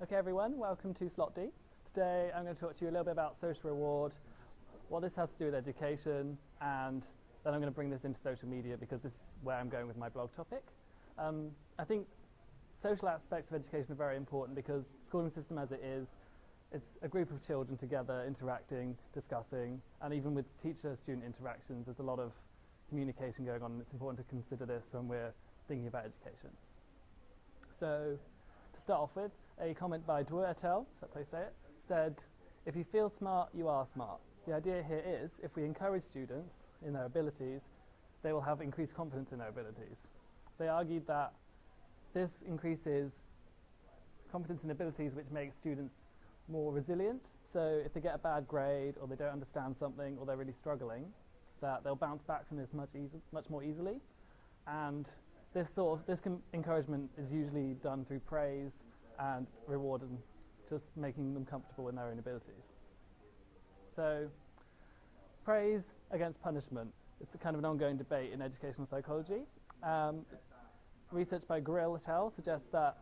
Okay everyone, welcome to Slot D. Today I'm going to talk to you a little bit about social reward, what this has to do with education, and then I'm going to bring this into social media because this is where I'm going with my blog topic. I think social aspects of education are very important because the schooling system as it is, it's a group of children together interacting, discussing, and even with teacher-student interactions there's a lot of communication going on, and it's important to consider this when we're thinking about education. So, to start off with, a comment by Dewar et al., that's how you say it, said, "If you feel smart, you are smart." The idea here is, if we encourage students in their abilities, they will have increased confidence in their abilities. They argued that this increases confidence in abilities, which makes students more resilient. So if they get a bad grade, or they don't understand something, or they're really struggling, that they'll bounce back from this much more easily. And this encouragement is usually done through praise and reward, and just making them comfortable in their own abilities. So, praise against punishment. It's a kind of an ongoing debate in educational psychology. Research by Grill et al. Suggests that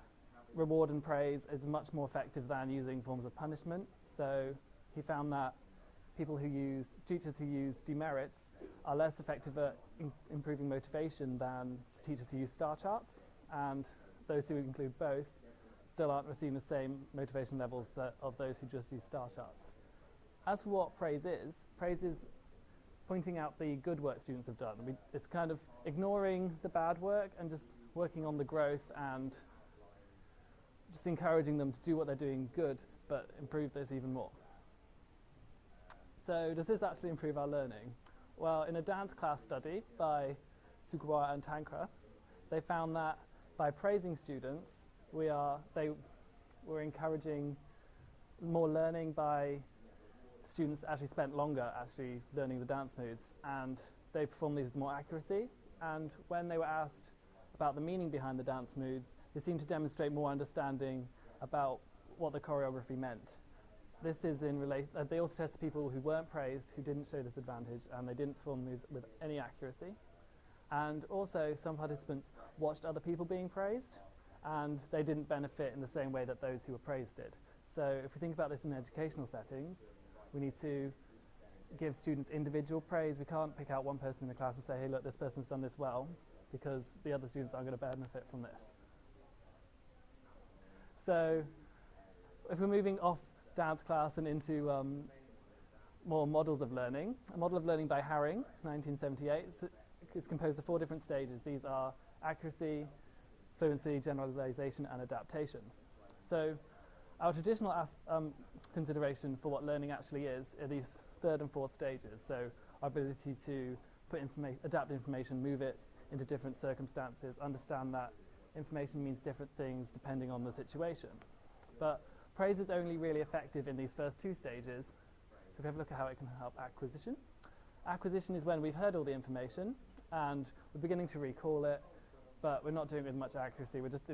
reward and praise is much more effective than using forms of punishment. So he found that teachers who use demerits are less effective at improving motivation than teachers who use star charts, and those who include both still aren't receiving the same motivation levels of those who just use star charts. As for what praise is pointing out the good work students have done. It's kind of ignoring the bad work and just working on the growth and just encouraging them to do what they're doing good, but improve this even more. So does this actually improve our learning? Well, in a dance class study by Sugawara and Tankra, they found that by praising students, they were encouraging more learning. By students actually spent longer actually learning the dance moves, and they performed these with more accuracy. And when they were asked about the meaning behind the dance moves, they seemed to demonstrate more understanding about what the choreography meant. This is they also tested people who weren't praised, who didn't show this advantage, and they didn't perform moves with any accuracy. And also, some participants watched other people being praised, and they didn't benefit in the same way that those who were praised did. So if we think about this in educational settings, we need to give students individual praise. We can't pick out one person in the class and say, hey look, this person's done this well, because the other students aren't going to benefit from this. So if we're moving off dance class and into more models of learning, a model of learning by Haring, 1978, is composed of 4 different stages. These are accuracy, fluency, generalization, and adaptation. So our traditional consideration for what learning actually is are these 3rd and 4th stages. So our ability to adapt information, move it into different circumstances, understand that information means different things depending on the situation. But praise is only really effective in these first 2 stages. So if we have a look at how it can help acquisition. Acquisition is when we've heard all the information and we're beginning to recall it, but we're not doing it with much accuracy. We're just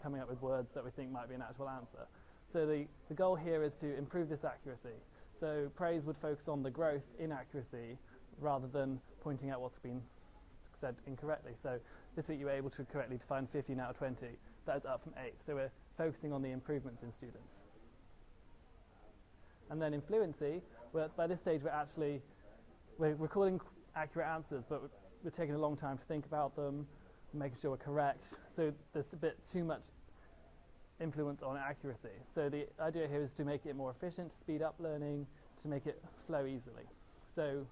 coming up with words that we think might be an actual answer. So the goal here is to improve this accuracy. So praise would focus on the growth in accuracy rather than pointing out what's been said incorrectly. So this week you were able to correctly define 15 out of 20. That is up from 8. So we're focusing on the improvements in students. And then in fluency, by this stage we're recording accurate answers, but we're taking a long time to think about them, making sure we're correct. So there's a bit too much influence on accuracy. So the idea here is to make it more efficient, to speed up learning, to make it flow easily. So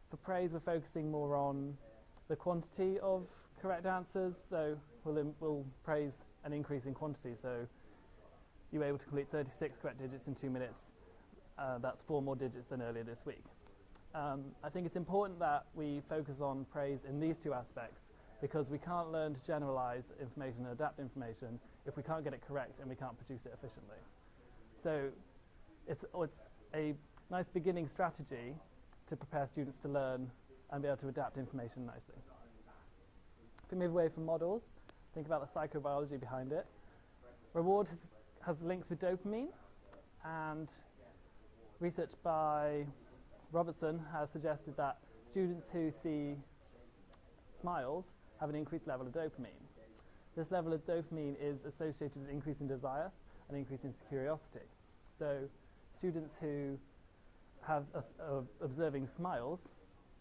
for praise, we're focusing more on the quantity of correct answers. So we'll praise an increase in quantity. So you were able to complete 36 correct digits in 2 minutes. That's 4 more digits than earlier this week. I think it's important that we focus on praise in these 2 aspects, because we can't learn to generalize information and adapt information if we can't get it correct and we can't produce it efficiently. So it's a nice beginning strategy to prepare students to learn and be able to adapt information nicely. If we move away from models, think about the psychobiology behind it. Reward has links with dopamine, and research by Robertson has suggested that students who see smiles have an increased level of dopamine. this level of dopamine is associated with increasing desire and increasing curiosity. So students who have observing smiles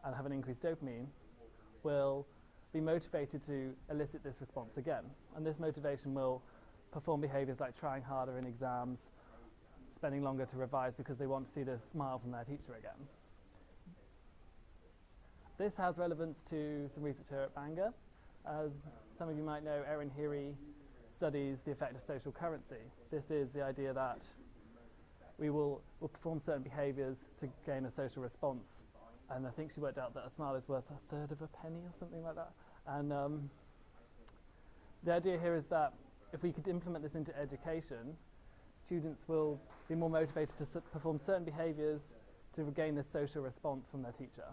and have an increased dopamine will be motivated to elicit this response again. And this motivation will perform behaviours like trying harder in exams, spending longer to revise because they want to see the smile from their teacher again. This has relevance to some research here at Bangor. As some of you might know, Erin Heery studies the effect of social currency. This is the idea that we'll perform certain behaviours to gain a social response. And I think she worked out that a smile is worth a third of a penny or something like that. And the idea here is that if we could implement this into education, students will be more motivated to perform certain behaviours to regain this social response from their teacher.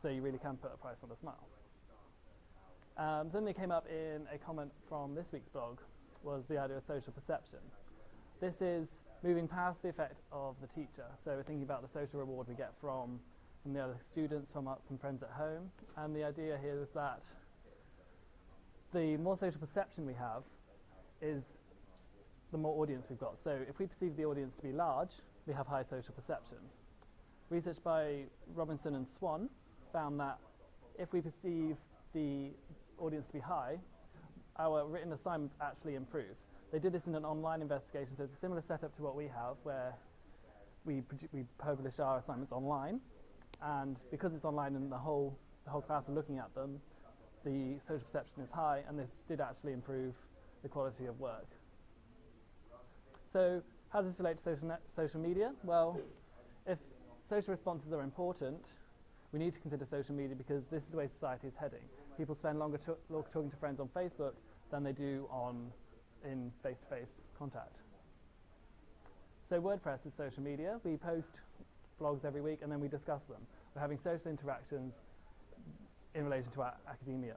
So you really can put a price on a smile. Something that came up in a comment from this week's blog was the idea of social perception. This is moving past the effect of the teacher. So we're thinking about the social reward we get from the other students, from friends at home. And the idea here is that the more social perception we have is the more audience we've got. So if we perceive the audience to be large, we have high social perception. Research by Robinson and Swan found that if we perceive the audience to be high, our written assignments actually improve. They did this in an online investigation, so it's a similar setup to what we have, where we publish our assignments online, and because it's online and the whole class are looking at them, the social perception is high, and this did actually improve the quality of work. So how does this relate to social media? Well, if social responses are important, we need to consider social media because this is the way society is heading. People spend longer talking to friends on Facebook than they do in face-to-face contact. So WordPress is social media. We post blogs every week and then we discuss them. We're having social interactions in relation to our academia.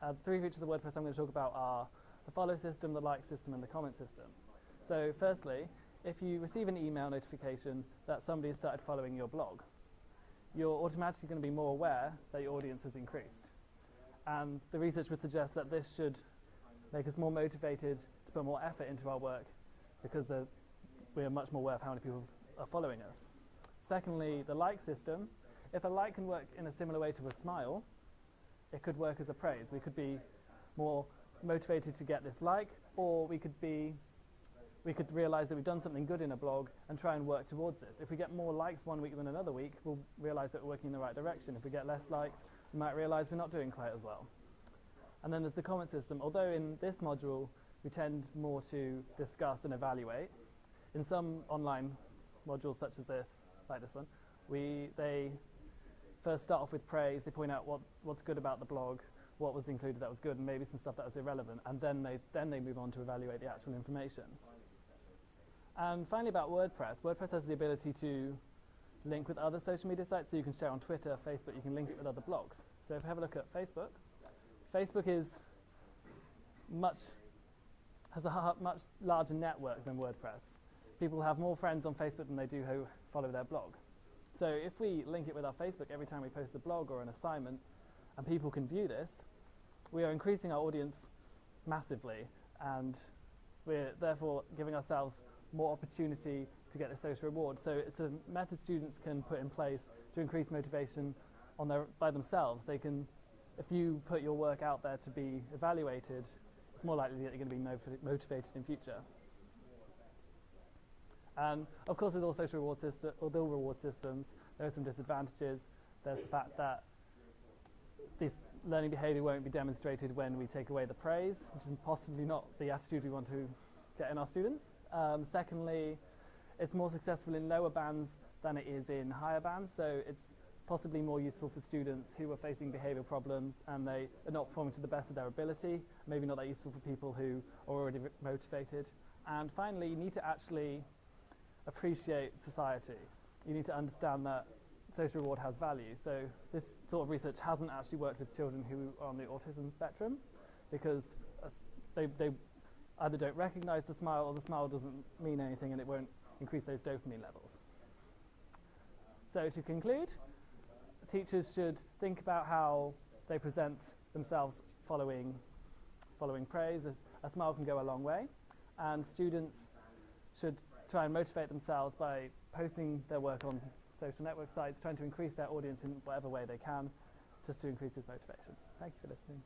The three features of WordPress I'm going to talk about are the follow system, the like system, and the comment system. So firstly, if you receive an email notification that somebody has started following your blog, you're automatically going to be more aware that your audience has increased. And the research would suggest that this should make us more motivated to put more effort into our work because we are much more aware of how many people are following us. Secondly, the like system. If a like can work in a similar way to a smile, it could work as a praise. We could be more motivated to get this like, or we could realise that we've done something good in a blog and try and work towards this. If we get more likes one week than another week, we'll realise that we're working in the right direction. If we get less likes, we might realise we're not doing quite as well. And then there's the comment system. Although in this module we tend more to discuss and evaluate, in some online modules such as this, like this one, they first start off with praise. They point out what's good about the blog, what was included that was good, and maybe some stuff that was irrelevant, and then they move on to evaluate the actual information. And finally, about WordPress. WordPress has the ability to link with other social media sites, so you can share on Twitter, Facebook, you can link it with other blogs. So if we have a look at Facebook, Facebook has a much larger network than WordPress. People have more friends on Facebook than they do who follow their blog. So if we link it with our Facebook every time we post a blog or an assignment, and people can view this, we are increasing our audience massively, and we're therefore giving ourselves more opportunity to get the social reward. So it's a method students can put in place to increase motivation by themselves. They can, if you put your work out there to be evaluated, it's more likely that you're going to be motivated in future. And of course, with all reward systems, there are some disadvantages. There's the fact that this learning behaviour won't be demonstrated when we take away the praise, which is possibly not the attitude we want to get in our students. Secondly, it's more successful in lower bands than it is in higher bands, so it's possibly more useful for students who are facing behavioural problems and they are not performing to the best of their ability, maybe not that useful for people who are already motivated. And finally, you need to actually appreciate society. You need to understand that social reward has value. So this sort of research hasn't actually worked with children who are on the autism spectrum because they either don't recognise the smile or the smile doesn't mean anything and it won't increase those dopamine levels. So to conclude, teachers should think about how they present themselves following following praise. A smile can go a long way, and students should try and motivate themselves by posting their work on social network sites, trying to increase their audience in whatever way they can, just to increase this motivation. Thank you for listening.